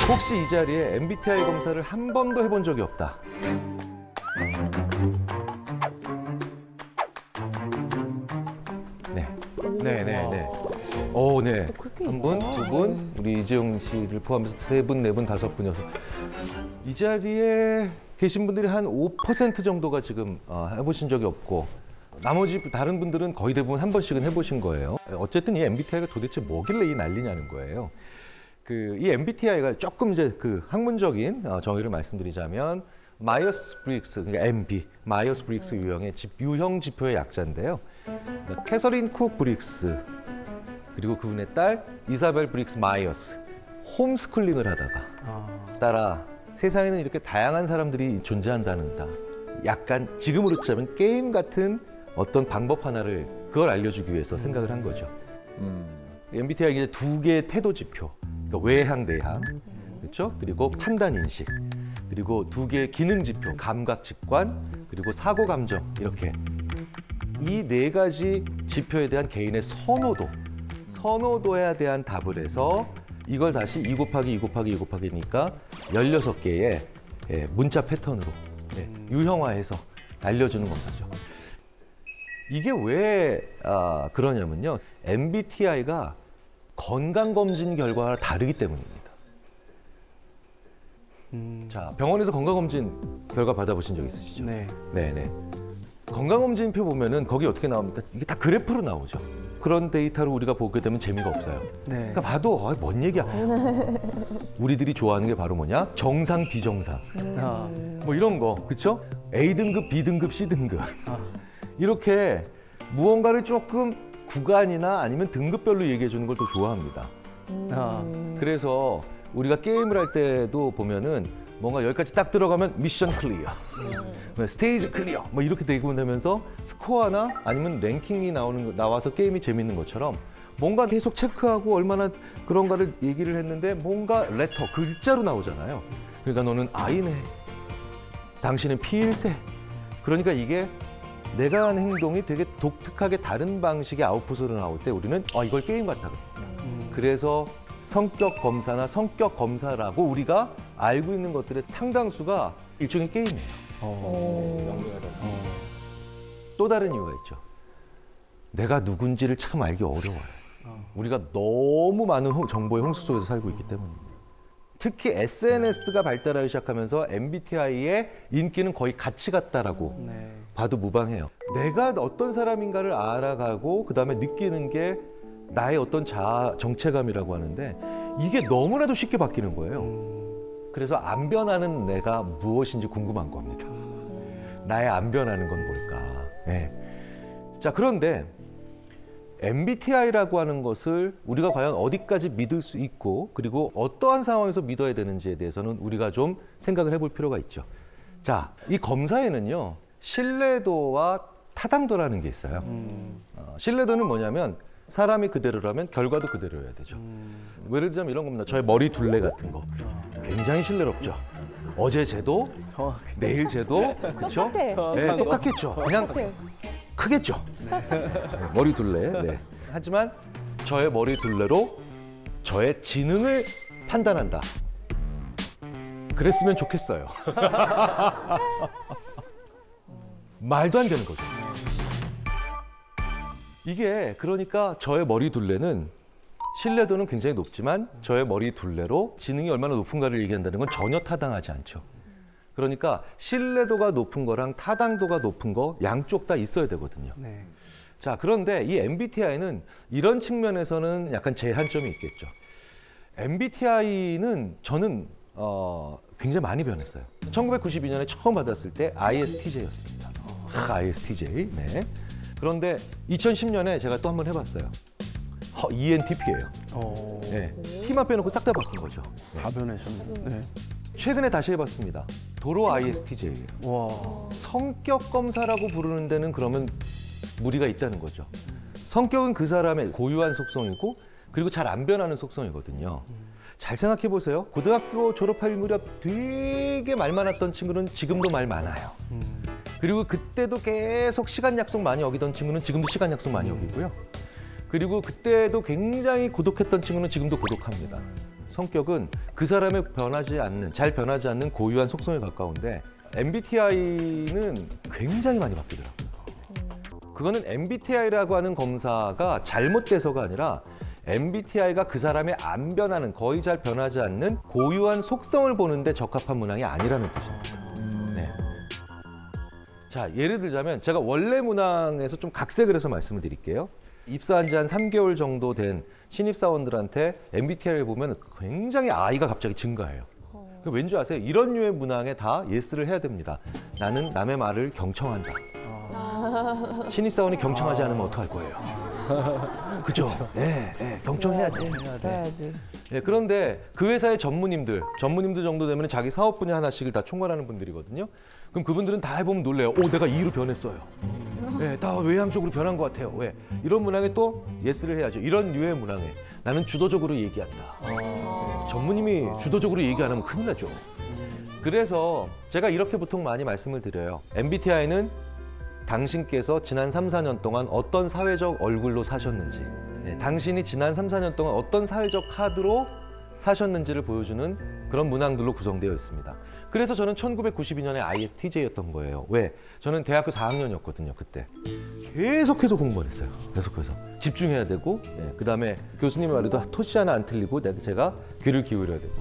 혹시 이 자리에 MBTI 검사를 한 번도 해본 적이 없다. 네. 네네네. 오, 네. 한 분, 두 분, 우리 이재용 씨를 포함해서 세 분, 네 분, 다섯 분, 여섯. 이 자리에 계신 분들이 한 5% 정도가 지금 해보신 적이 없고, 나머지 다른 분들은 거의 대부분 한 번씩은 해보신 거예요. 어쨌든 이 MBTI가 도대체 뭐길래 이 난리냐는 거예요. 이 MBTI가 조금 이제 그 학문적인 정의를 말씀드리자면, 마이어스 브릭스, 그러니까 MB, 마이어스 브릭스 유형의 유형 지표의 약자인데요. 캐서린 쿡 브릭스, 그리고 그분의 딸 이사벨 브릭스 마이어스, 홈스쿨링을 하다가 따라 세상에는 이렇게 다양한 사람들이 존재한다는 다. 약간 지금으로 치자면 게임 같은 어떤 방법 하나를 그걸 알려주기 위해서 생각을 한 거죠. MBTI 이제 두 개의 태도 지표, 그러니까 외향, 내향, 그렇죠? 그리고 판단 인식, 그리고 두 개의 기능 지표, 감각, 직관, 그리고 사고, 감정 이렇게 이 네 가지 지표에 대한 개인의 선호도에 대한 답을 해서 이걸 다시 2 곱하기 2 곱하기 2 곱하기니까 16개의 문자 패턴으로 유형화해서 알려주는 검사죠. 이게 왜 그러냐면요. MBTI가 건강검진 결과와 다르기 때문입니다. 자, 병원에서 건강검진 결과 받아보신 적 있으시죠? 네. 네네. 건강검진표 보면은 거기 어떻게 나옵니까? 이게 다 그래프로 나오죠. 그런 데이터를 우리가 보게 되면 재미가 없어요. 네. 그러니까 봐도 뭔 얘기야. 우리들이 좋아하는 게 바로 뭐냐? 정상, 비정상. 뭐 이런 거, 그렇죠? A등급, B등급, C등급. 이렇게 무언가를 조금 구간이나 아니면 등급별로 얘기해 주는 걸 더 좋아합니다. 그래서 우리가 게임을 할 때도 보면은 뭔가 여기까지 딱 들어가면 미션 클리어, 스테이지 클리어, 뭐 이렇게 되고 되면서 스코어나 아니면 랭킹이 나와서 게임이 재밌는 것처럼 뭔가 계속 체크하고 얼마나 그런가를 얘기를 했는데 뭔가 레터, 글자로 나오잖아요. 그러니까 너는 I네, 당신은 P일세. 그러니까 이게 내가 하는 행동이 되게 독특하게 다른 방식의 아웃풋으로 나올 때 우리는 이걸 게임 같다. 그래서 성격 검사나 성격 검사라고 우리가 알고 있는 것들의 상당수가 일종의 게임이에요. 또 다른 이유가 있죠. 내가 누군지를 참 알기 어려워요. 우리가 너무 많은 정보의 홍수 속에서 살고 있기 때문입니다. 특히 SNS가 발달하기 시작하면서 MBTI의 인기는 거의 같이 갔다라고 봐도 무방해요. 내가 어떤 사람인가를 알아가고 그다음에 느끼는 게 나의 어떤 정체감이라고 하는데 이게 너무나도 쉽게 바뀌는 거예요. 그래서 안 변하는 내가 무엇인지 궁금한 겁니다. 나의 안 변하는 건 뭘까? 네. 자, 그런데 MBTI라고 하는 것을 우리가 과연 어디까지 믿을 수 있고 그리고 어떠한 상황에서 믿어야 되는지에 대해서는 우리가 좀 생각을 해볼 필요가 있죠. 자, 이 검사에는요. 신뢰도와 타당도라는 게 있어요. 신뢰도는 뭐냐면 사람이 그대로라면 결과도 그대로여야 되죠. 예를 들자면 이런 겁니다. 저의 머리 둘레 같은 거. 굉장히 신뢰롭죠. 어제 쟤도, 내일 쟤도, 그렇죠? 네, 똑같겠죠. 그냥 크겠죠. 네, 머리 둘레. 네. 하지만 저의 머리 둘레로 저의 지능을 판단한다. 그랬으면 좋겠어요. 말도 안 되는 거죠. 이게 그러니까 저의 머리 둘레는 신뢰도는 굉장히 높지만 저의 머리 둘레로 지능이 얼마나 높은가를 얘기한다는 건 전혀 타당하지 않죠. 그러니까 신뢰도가 높은 거랑 타당도가 높은 거 양쪽 다 있어야 되거든요. 네. 자, 그런데 이 MBTI는 이런 측면에서는 약간 제한점이 있겠죠. MBTI는 저는 굉장히 많이 변했어요. 1992년에 처음 받았을 때 ISTJ였습니다. ISTJ. 네. 그런데 2010년에 제가 또 한 번 해봤어요. ENTP예요. 네. T만 빼놓고 싹 다 바꾼 거죠. 다 변하셨네요. 네. 최근에 다시 해봤습니다. 도로 ISTJ예요. 와. 성격 검사라고 부르는 데는 그러면 무리가 있다는 거죠. 성격은 그 사람의 고유한 속성이고 그리고 잘 안 변하는 속성이거든요. 잘 생각해 보세요. 고등학교 졸업할 무렵 되게 말 많았던 친구는 지금도 말 많아요. 그리고 그때도 계속 시간 약속 많이 어기던 친구는 지금도 시간 약속 많이 어기고요. 그리고 그때도 굉장히 고독했던 친구는 지금도 고독합니다. 성격은 그 사람의 잘 변하지 않는 고유한 속성에 가까운데 MBTI는 굉장히 많이 바뀌더라고요. 그거는 MBTI라고 하는 검사가 잘못돼서가 아니라 MBTI가 그 사람의 안 변하는, 거의 잘 변하지 않는 고유한 속성을 보는데 적합한 문항이 아니라는 뜻입니다. 네. 자, 예를 들자면 제가 원래 문항에서 좀 각색을 해서 말씀을 드릴게요. 입사한 지 한 3개월 정도 된 신입사원들한테 MBTI를 보면 굉장히 I가 갑자기 증가해요. 왠지 아세요? 이런 류의 문항에 다 예스를 해야 됩니다. 나는 남의 말을 경청한다. 신입사원이 경청하지 않으면 어떡할 거예요? 그죠? 네, 경청해야지. 그래야지. 네, 그런데 그 회사의 전무님들 정도 되면 자기 사업 분야 하나씩을 다 총괄하는 분들이거든요. 그럼 그분들은 다 해보면 놀래요. 내가 E로 변했어요. 네, 다 외향적으로 변한 것 같아요. 왜? 이런 문항에 또 예스를 해야죠. 이런 류의 문항에 나는 주도적으로 얘기한다. 전무님이 주도적으로 얘기 안 하면 큰일 나죠. 그래서 제가 이렇게 보통 많이 말씀을 드려요. MBTI는 당신께서 지난 3, 4년 동안 어떤 사회적 얼굴로 사셨는지, 당신이 지난 3, 4년 동안 어떤 사회적 카드로 사셨는지를 보여주는 그런 문항들로 구성되어 있습니다. 그래서 저는 1992년에 ISTJ였던 거예요. 왜? 저는 대학교 4학년이었거든요, 그때. 계속해서 공부를 했어요. 계속해서. 집중해야 되고, 그다음에 교수님의 말에도 토시 하나 안 틀리고 제가 귀를 기울여야 되고.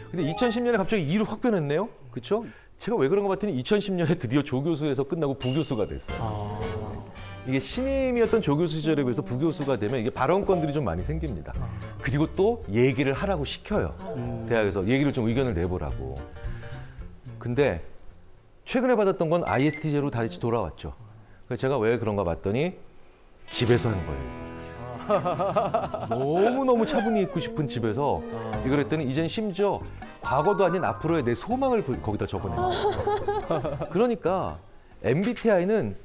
근데 2010년에 갑자기 2로 확 변했네요. 그렇죠? 제가 왜 그런가 봤더니 2010년에 드디어 조교수에서 끝나고 부교수가 됐어요. 이게 신임이었던 조교수 시절에 비해서 부교수가 되면 이게 발언권들이 좀 많이 생깁니다. 그리고 또 얘기를 하라고 시켜요. 대학에서 얘기를 좀 의견을 내보라고. 근데 최근에 받았던 건 ISTJ로 다시 돌아왔죠. 그래서 제가 왜 그런가 봤더니 집에서 하는 거예요. 너무너무 차분히 있고 싶은 집에서 이걸 했더니 이젠 심지어 과거도 아닌 앞으로의 내 소망을 거기다 적어내요. 그러니까 MBTI는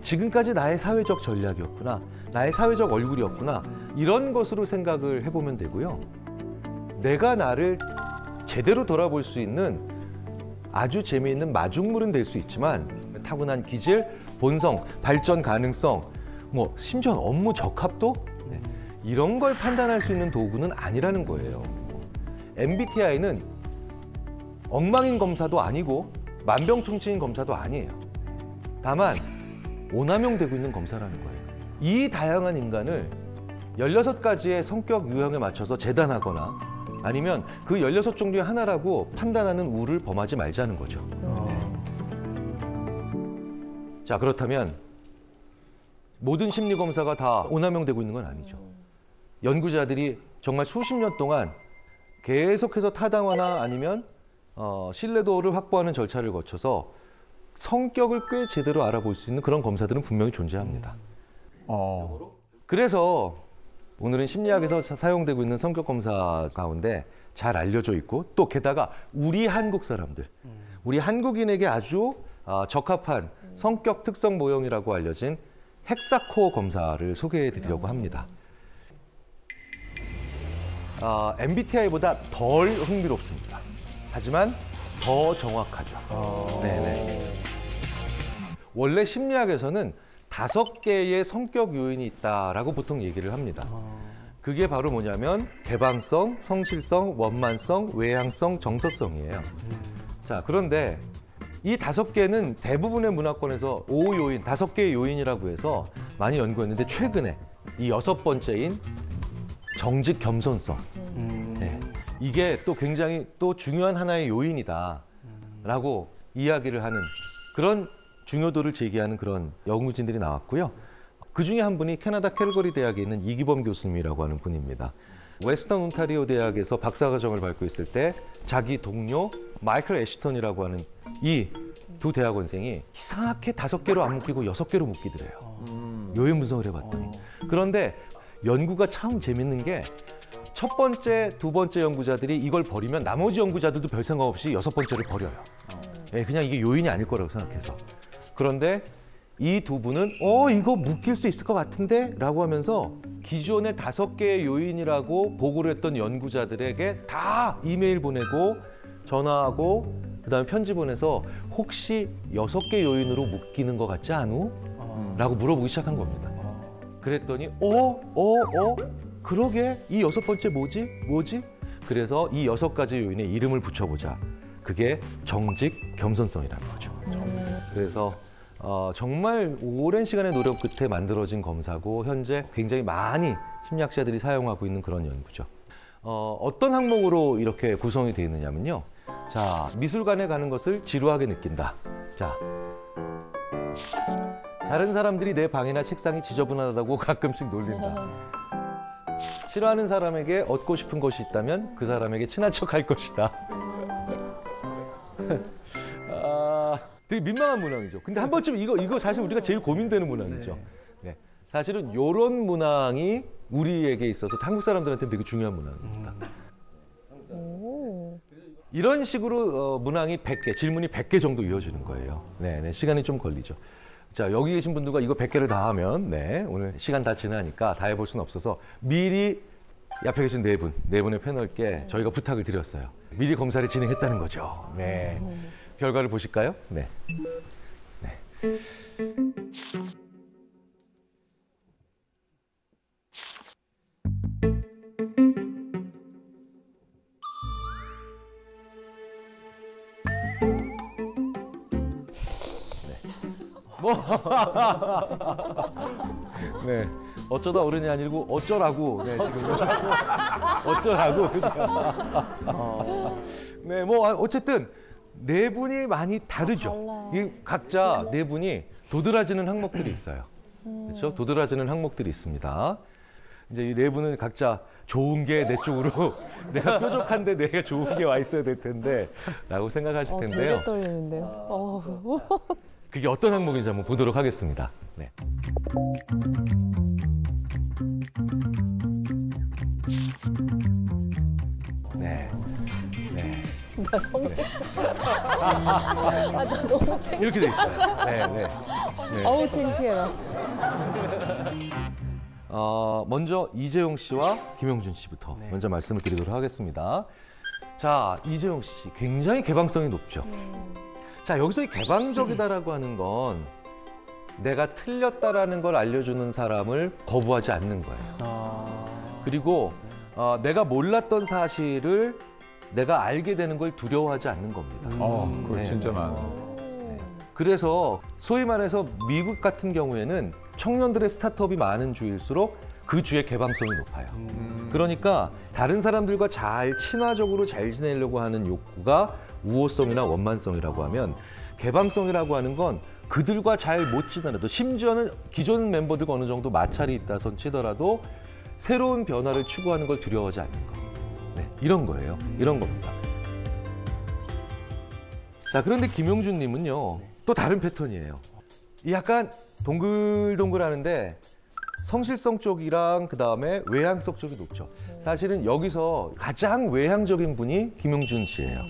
지금까지 나의 사회적 전략이었구나. 나의 사회적 얼굴이었구나. 이런 것으로 생각을 해보면 되고요. 내가 나를 제대로 돌아볼 수 있는 아주 재미있는 마중물은 될 수 있지만 타고난 기질, 본성, 발전 가능성, 심지어 업무 적합도 이런 걸 판단할 수 있는 도구는 아니라는 거예요. MBTI는 엉망인 검사도 아니고 만병통치인 검사도 아니에요. 다만 오남용되고 있는 검사라는 거예요. 이 다양한 인간을 16가지의 성격 유형에 맞춰서 재단하거나 아니면 그 16종류의 하나라고 판단하는 우를 범하지 말자는 거죠. 자, 그렇다면 모든 심리검사가 다 오남용되고 있는 건 아니죠. 연구자들이 정말 수십 년 동안 계속해서 타당화나 아니면 신뢰도를 확보하는 절차를 거쳐서 성격을 꽤 제대로 알아볼 수 있는 그런 검사들은 분명히 존재합니다. 그래서 오늘은 심리학에서 사용되고 있는 성격 검사 가운데 잘 알려져 있고 또 게다가 우리 한국 사람들, 우리 한국인에게 아주 적합한 성격 특성 모형이라고 알려진 헥사코어 검사를 소개해 드리려고 합니다. MBTI보다 덜 흥미롭습니다. 하지만 더 정확하죠. 네네. 원래 심리학에서는 5개의 성격 요인이 있다라고 보통 얘기를 합니다. 그게 바로 뭐냐면 개방성, 성실성, 원만성, 외향성, 정서성이에요. 자, 그런데 이 5개는 대부분의 문화권에서 5요인, 5개의 요인이라고 해서 많이 연구했는데 최근에 이 6번째인 정직 겸손성. 네. 이게 또 굉장히 또 중요한 하나의 요인이다라고 이야기를 하는 그런 중요도를 제기하는 그런 연구진들이 나왔고요. 그 중에 한 분이 캐나다 캘거리 대학에 있는 이기범 교수님이라고 하는 분입니다. 웨스턴 온타리오 대학에서 박사과정을 밟고 있을 때 자기 동료 마이클 애시턴이라고 하는 이 두 대학원생이 이상하게 5개로 안 묶이고 6개로 묶이더래요. 요인 분석을 해봤더니. 그런데 연구가 참 재밌는 게 첫 번째, 두 번째 연구자들이 이걸 버리면 나머지 연구자들도 별 생각 없이 6번째를 버려요. 그냥 이게 요인이 아닐 거라고 생각해서. 그런데 이 두 분은 이거 묶일 수 있을 것 같은데? 라고 하면서 기존의 5개의 요인이라고 보고를 했던 연구자들에게 다 이메일 보내고 전화하고 그다음에 편지 보내서 혹시 6개 요인으로 묶이는 것 같지 않우? 라고 물어보기 시작한 겁니다. 그랬더니 그러게 이 6번째 뭐지? 그래서 이 6가지 요인에 이름을 붙여보자. 그게 정직, 겸손성이라는 거죠. 그래서 정말 오랜 시간의 노력 끝에 만들어진 검사고 현재 굉장히 많이 심리학자들이 사용하고 있는 그런 연구죠. 어떤 항목으로 이렇게 구성이 되어 있느냐면요. 자, 미술관에 가는 것을 지루하게 느낀다. 자, 다른 사람들이 내 방이나 책상이 지저분하다고 가끔씩 놀린다. 싫어하는 사람에게 얻고 싶은 것이 있다면 그 사람에게 친한 척 할 것이다. 되게 민망한 문항이죠. 근데 한 번쯤 이거 사실 우리가 제일 고민되는 문항이죠. 네. 사실은 이런 문항이 우리에게 있어서 한국 사람들한테 되게 중요한 문항입니다. 이런 식으로 문항이 100개, 질문이 100개 정도 이어지는 거예요. 네, 시간이 좀 걸리죠. 자, 여기 계신 분들과 이거 100개를 다 하면 오늘 시간 다 지나니까 다 해볼 수는 없어서 미리 옆에 계신 네 분의 패널께 저희가 부탁을 드렸어요. 미리 검사를 진행했다는 거죠. 네. 결과를 보실까요? 네. 네. 어쩌다 어른이 아니고 어쩌라고. 네, 지금 어쩌라고. 네, 어쨌든 네 분이 많이 다르죠. 이 각자 네 분이 도드라지는 항목들이 있어요. 그렇죠? 도드라지는 항목들이 있습니다. 이제 이 네 분은 각자 좋은 게 내 쪽으로 내가 뾰족한데 내가 좋은 게 와 있어야 될 텐데라고 생각하실 텐데요. 되게 떨리는데요. 그게 어떤 항목인지 한번 보도록 하겠습니다. 네. 나 성실. 나 너무 창피해. 이렇게 돼 있어요. 네. 어우, 창피해라. 먼저 이재용 씨와 김용준 씨부터 먼저 말씀을 드리도록 하겠습니다. 자, 이재용 씨 굉장히 개방성이 높죠. 자, 여기서 이 개방적이다라고 하는 건 내가 틀렸다라는 걸 알려주는 사람을 거부하지 않는 거예요. 그리고 내가 몰랐던 사실을 내가 알게 되는 걸 두려워하지 않는 겁니다. 그거 진짜 많아. 그래서 소위 말해서 미국 같은 경우에는 청년들의 스타트업이 많은 주일수록 그 주의 개방성이 높아요. 그러니까 다른 사람들과 잘 친화적으로 잘 지내려고 하는 욕구가 우호성이나 원만성이라고 하면 개방성이라고 하는 건 그들과 잘 못 지내도 심지어는 기존 멤버들과 어느 정도 마찰이 있다선 치더라도 새로운 변화를 추구하는 걸 두려워하지 않는 거. 네, 이런 거예요. 이런 겁니다. 자, 그런데 김용준 님은요. 또 다른 패턴이에요. 약간 동글동글하는데 성실성 쪽이랑 그다음에 외향성 쪽이 높죠. 사실은 여기서 가장 외향적인 분이 김용준 씨예요.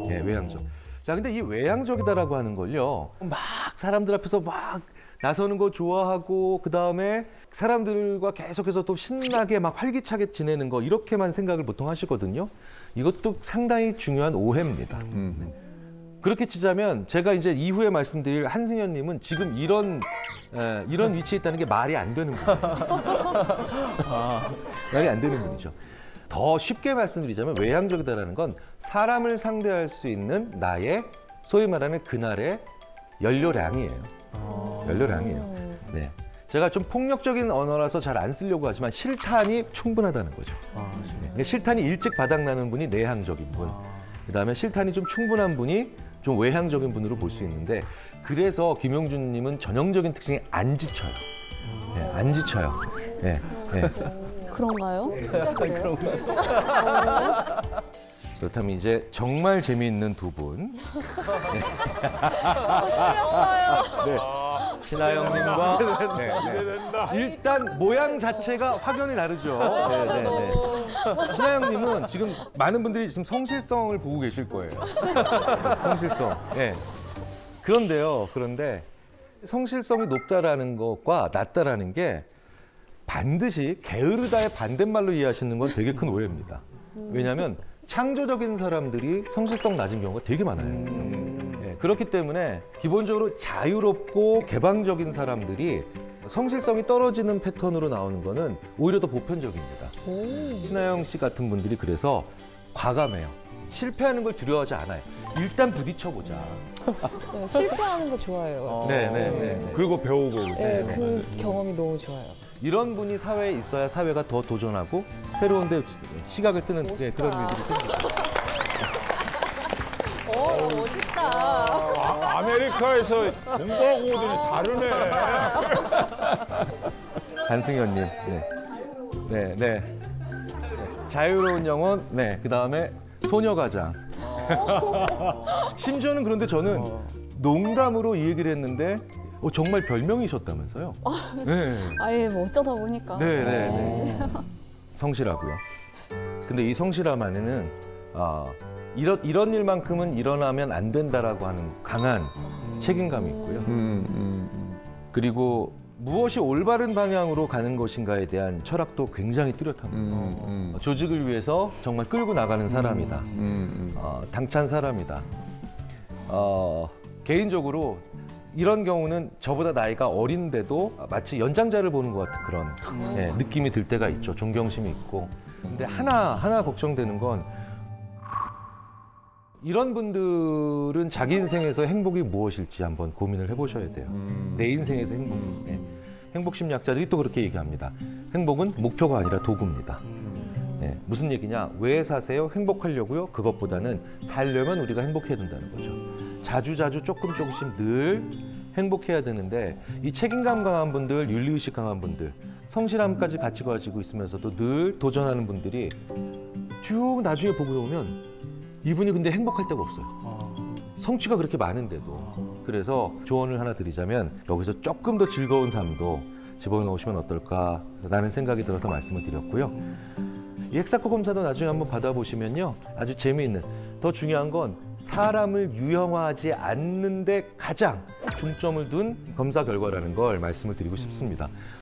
네, 외향적. 자, 근데 이 외향적이다라고 하는 걸요. 막 사람들 앞에서 막 나서는 거 좋아하고 그다음에 사람들과 계속해서 또 신나게 막 활기차게 지내는 거 이렇게만 생각을 보통 하시거든요. 이것도 상당히 중요한 오해입니다. 그렇게 치자면 제가 이제 이후에 말씀드릴 한승현 님은 지금 이런 위치에 있다는 게 말이 안 되는 분이에요. 말이 안 되는 분이죠. 더 쉽게 말씀드리자면 외향적이다라는 건 사람을 상대할 수 있는 나의 소위 말하는 그날의 연료량이에요. 연료량이에요. 네. 제가 좀 폭력적인 언어라서 잘 안 쓰려고 하지만 실탄이 충분하다는 거죠. 그러니까 실탄이 일찍 바닥나는 분이 내향적인 분. 그다음에 실탄이 좀 충분한 분이 좀 외향적인 분으로 볼 수 있는데 그래서 김용준 님은 전형적인 특징이 안 지쳐요. 네, 안 지쳐요. 네, 네. 그런가요? 진짜 그래요? 그렇다면 이제 정말 재미있는 두 분. 네. 신하영님과 일단 모양 자체가 확연히 다르죠. 신하영님은 지금 많은 분들이 지금 성실성을 보고 계실 거예요. 성실성. 네. 그런데 성실성이 높다라는 것과 낮다라는 게 반드시 게으르다의 반대말로 이해하시는 건 되게 큰 오해입니다. 왜냐하면 창조적인 사람들이 성실성 낮은 경우가 되게 많아요. 네, 그렇기 때문에 기본적으로 자유롭고 개방적인 사람들이 성실성이 떨어지는 패턴으로 나오는 거는 오히려 더 보편적입니다. 신하영 씨 같은 분들이 그래서 과감해요. 실패하는 걸 두려워하지 않아요. 일단 부딪혀보자. 네, 실패하는 거 좋아해요. 네. 그리고 배우고. 네, 그 경험이 너무 좋아요. 이런 분이 사회에 있어야 사회가 더 도전하고 새로운 데 시각을 뜨는 멋있다. 그런 일들이 생깁니다. 멋있다. 아메리카에서 공부하고 오더니 다르네. 한승현님, 네. 자유로운 영혼, 그 다음에 소녀가장. 심지어는 그런데 저는 농담으로 이 얘기를 했는데 정말 별명이셨다면서요? 네. 아예 뭐 어쩌다 보니까. 네. 성실하고요. 근데 이 성실함 안에는 이런 일만큼은 일어나면 안 된다라고 하는 강한 책임감이 있고요. 그리고 무엇이 올바른 방향으로 가는 것인가에 대한 철학도 굉장히 뚜렷합니다. 조직을 위해서 정말 끌고 나가는 사람이다. 당찬 사람이다. 개인적으로 이런 경우는 저보다 나이가 어린데도 마치 연장자를 보는 것 같은 그런 느낌이 들 때가 있죠. 존경심이 있고. 근데 하나 걱정되는 건 이런 분들은 자기 인생에서 행복이 무엇일지 한번 고민을 해보셔야 돼요. 내 인생에서 행복이. 행복 심리학자들이 또 그렇게 얘기합니다. 행복은 목표가 아니라 도구입니다. 무슨 얘기냐? 왜 사세요? 행복하려고요? 그것보다는 살려면 우리가 행복해야 된다는 거죠. 자주 조금씩 늘 행복해야 되는데 이 책임감 강한 분들, 윤리의식 강한 분들, 성실함까지 같이 가지고 있으면서도 늘 도전하는 분들이 쭉 나중에 보고 보면 이분이 근데 행복할 데가 없어요. 성취가 그렇게 많은데도. 그래서 조언을 하나 드리자면 여기서 조금 더 즐거운 삶도 집어넣으시면 어떨까라는 생각이 들어서 말씀을 드렸고요. 이 헥사코 검사도 나중에 한번 받아보시면요. 아주 재미있는, 더 중요한 건 사람을 유형화하지 않는 데 가장 중점을 둔 검사 결과라는 걸 말씀을 드리고 싶습니다.